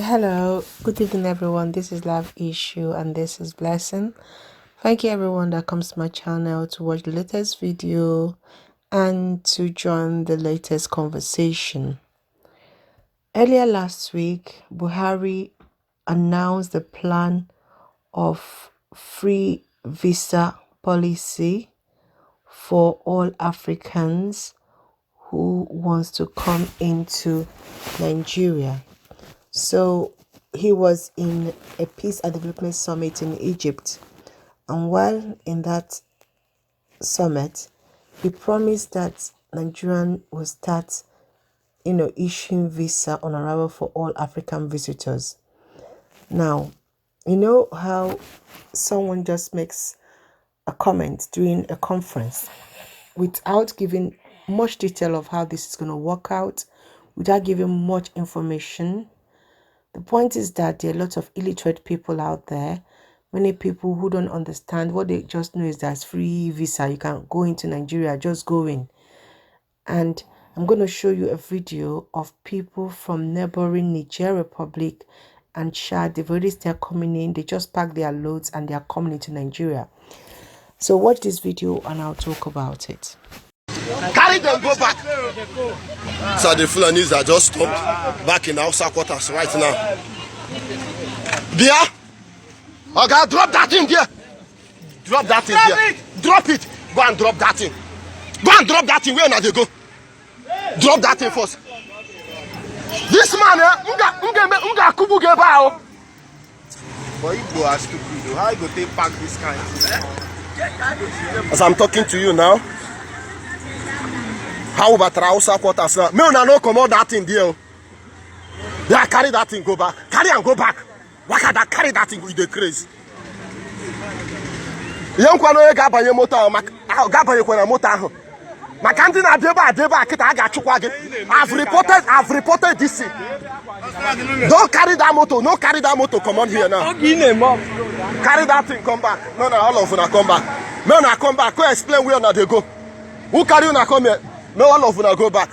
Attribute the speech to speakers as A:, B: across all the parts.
A: Hello, good evening everyone. This is Love Issue and this is Blessing. Thank you everyone that comes to my channel to watch the latest video and to join the latest conversation. Earlier last week, Buhari announced the plan of free visa policy for all Africans who wants to come into Nigeria. So he was in a peace and development summit in Egypt, and while in that summit, he promised that Nigerian will start, issuing visa on arrival for all African visitors. Now, you know how someone just makes a comment during a conference without giving much detail of how this is going to work out, without giving much information. The point is that there are lots of illiterate people out there, many people who don't understand. What they just know is there's free visa. You can go into Nigeria, just go in. And I'm going to show you a video of people from neighboring Niger Republic and Chad. They've already started coming in. They just pack their loads and they are coming into Nigeria. So watch this video and I'll talk about it.
B: Carry them, go back. So the Fulanis are just stopped back in Hausa quarters right now. There? Okay, drop that in there. Drop that in there. Drop it. Go and drop that in. Go and drop that in. Where now they go? Drop that in first. This man, unga kubu gebao.
C: But you go as stupid. How you go take back this kind of thing?
B: As I'm talking to you now, how about Hausa quarters now? Me una no comot that in there. Yeah, carry that thing, go back. Carry and go back. Waka that, carry that thing with the craze. Young kwano ye gabanye motor, gabanye kwena motor. Makanti na deba kita aga chukwa ge. I've reported this thing. Don't carry that motor. No carry that motor. Come on here now. Carry that thing. Come back. No, all of una come back. Me una come back. Go explain where una they go. Who carry una come here? Me all of una go back.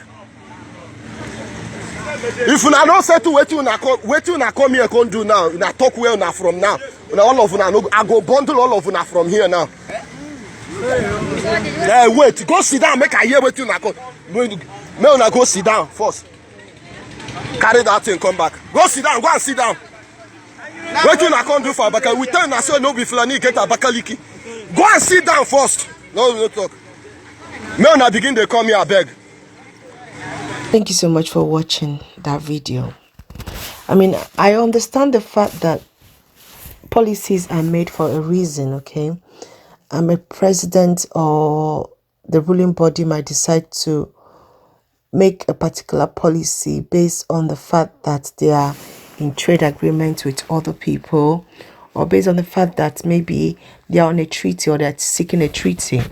B: If una no settle wait una come here come do now. Una talk where una from now. Una all of una no. I go bundle all of una from here now. Wait. Go sit down. Make I hear what una come. Me una go sit down first. Carry that thing, come back. Go sit down, go and sit down. What you not do for Abaka? We tell you so no be Fulani get Abakaliki. Go and sit down first. No talk. Me una begin they come here, I beg.
A: Thank you so much for watching that video. I mean, I understand the fact that policies are made for a reason, okay? A president or the ruling body might decide to make a particular policy based on the fact that they are in trade agreement with other people, or based on the fact that maybe they are on a treaty or they're seeking a treaty.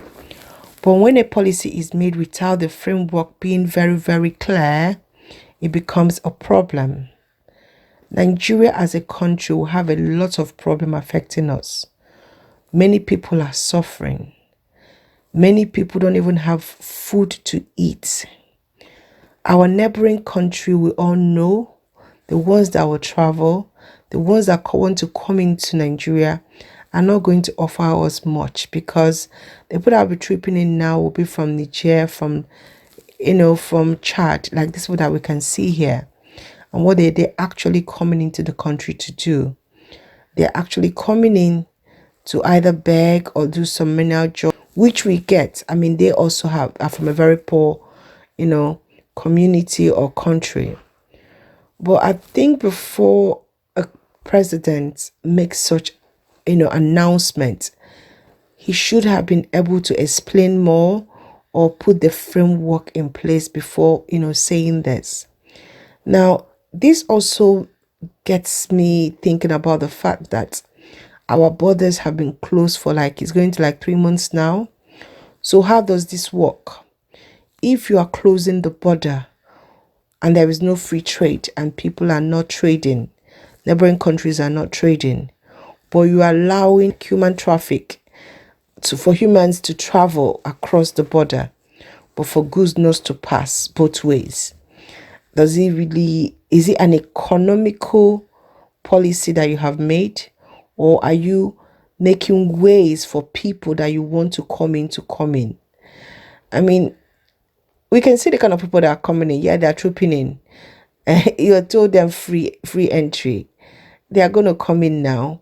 A: But when a policy is made without the framework being very, very clear, it becomes a problem. Nigeria as a country will have a lot of problem affecting us. Many people are suffering. Many people don't even have food to eat. Our neighboring country, we all know, the ones that will travel, the ones that want to come into Nigeria are not going to offer us much, because the people that will be tripping in now will be from Niger, from Chad, like this one that we can see here. And what they're actually coming into the country to do. They're actually coming in to either beg or do some menial job, which we get. I mean, they also are from a very poor, community or country. But I think before a president makes such announcement, he should have been able to explain more or put the framework in place before saying this. Now this also gets me thinking about the fact that our borders have been closed for it's going to 3 months now. So how does this work? If you are closing the border and there is no free trade and people are not trading, neighboring countries are not trading, but you are allowing human traffic for humans to travel across the border, but for goods not to pass both ways, Does it really, is it an economical policy that you have made, or are you making ways for people that you want to come in? I mean, we can see the kind of people that are coming in. Yeah, they're trooping in. You told them free entry. They are going to come in now.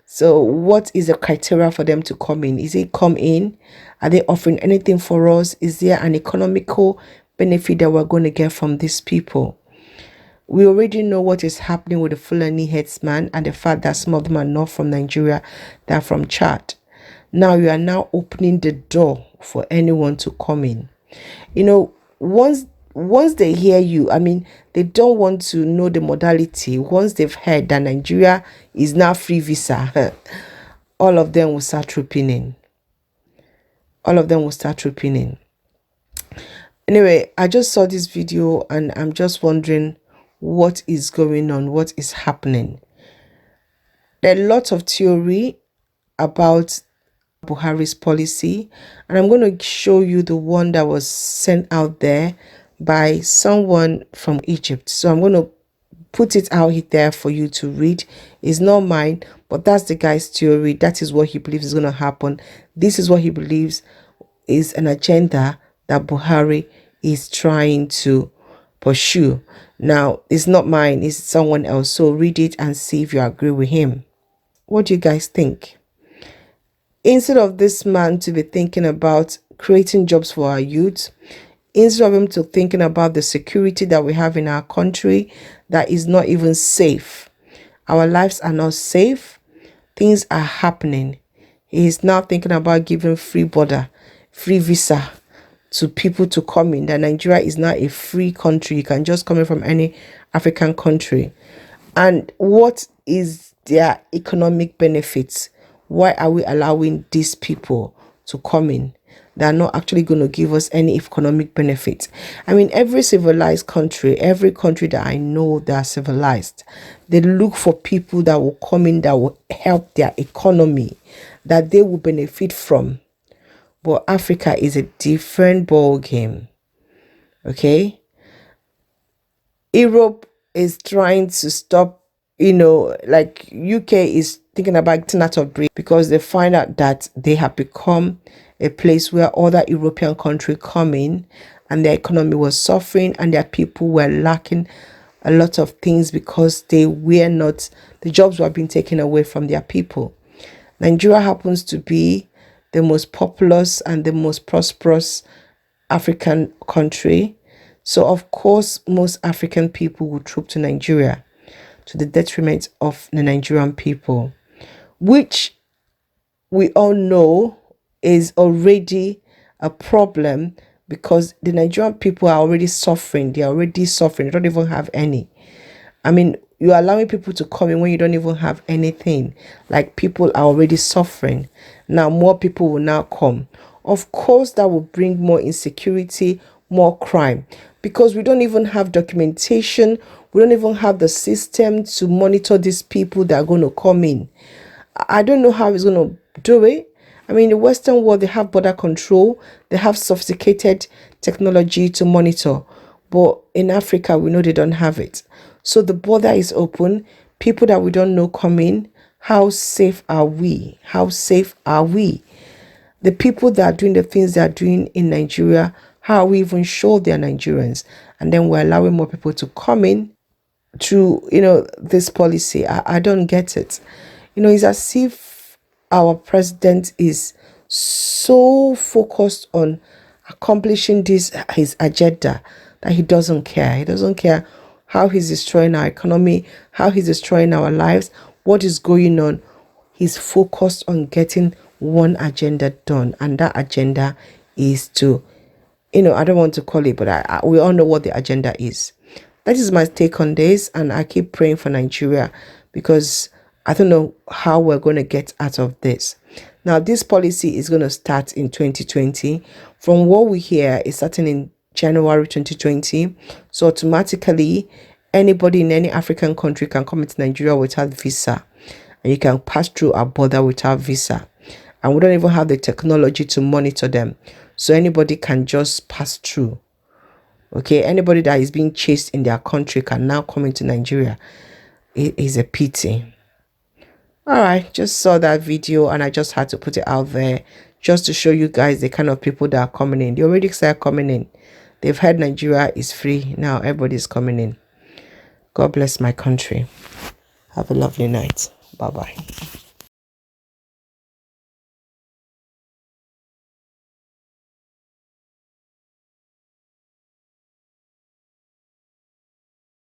A: So what is the criteria for them to come in? Is it come in? Are they offering anything for us? Is there an economical benefit that we're going to get from these people? We already know what is happening with the Fulani headsman and the fact that some of them are not from Nigeria, they're from Chad. Now you are now opening the door for anyone to come in. You know, once they hear you, I mean, they don't want to know the modality. Once they've heard that Nigeria is now free visa, all of them will start trooping in. Anyway, I just saw this video and I'm just wondering what is going on, what is happening. There are lots of theory about Buhari's policy, and I'm going to show you the one that was sent out there by someone from Egypt. So I'm going to put it out there for you to read. It's not mine, but that's the guy's theory. That is what he believes is going to happen. This is what he believes is an agenda that Buhari is trying to pursue. Now, it's not mine, it's someone else. So read it and see if you agree with him. What do you guys think? Instead of this man to be thinking about creating jobs for our youth, instead of him to thinking about the security that we have in our country that is not even safe, our lives are not safe, things are happening. He is now thinking about giving free border, free visa to people to come in. That Nigeria is not a free country. You can just come in from any African country. And what is their economic benefits? Why are we allowing these people to come in? They're not actually going to give us any economic benefits. I mean, every civilized country, every country that I know that are civilized, they look for people that will come in, that will help their economy, that they will benefit from. But Africa is a different ball game. Okay? Europe is trying to stop, like UK is thinking about getting out of Britain because they find out that they have become a place where other European countries come in and their economy was suffering and their people were lacking a lot of things because the jobs were being taken away from their people. Nigeria happens to be the most populous and the most prosperous African country. So, of course, most African people will troop to Nigeria to the detriment of the Nigerian people, which we all know is already a problem because the Nigerian people are already suffering. They don't even have any. I mean, you're allowing people to come in when you don't even have anything. Like, people are already suffering. Now, more people will now come. Of course, that will bring more insecurity, more crime, because we don't even have documentation. We don't even have the system to monitor these people that are going to come in. I don't know how it's going to do it. I mean, the Western world, they have border control. They have sophisticated technology to monitor. But in Africa, we know they don't have it. So the border is open. People that we don't know come in. How safe are we? How safe are we? The people that are doing the things they are doing in Nigeria, how are we even sure they are Nigerians? And then we're allowing more people to come in through, this policy. I don't get it. It's as if our president is so focused on accomplishing his agenda, that he doesn't care. He doesn't care how he's destroying our economy, how he's destroying our lives, what is going on. He's focused on getting one agenda done, and that agenda is to, I don't want to call it, but we all know what the agenda is. That is my take on this, and I keep praying for Nigeria because I don't know how we're going to get out of this. Now, this policy is going to start in 2020. From what we hear, it's starting in January 2020. So automatically, anybody in any African country can come into Nigeria without visa. And you can pass through our border without visa. And we don't even have the technology to monitor them. So anybody can just pass through. Okay, anybody that is being chased in their country can now come into Nigeria. It is a pity. All right, just saw that video and I just had to put it out there just to show you guys the kind of people that are coming in. They already started coming in. They've heard Nigeria is free. Now everybody's coming in. God bless my country. Have a lovely night. Bye-bye.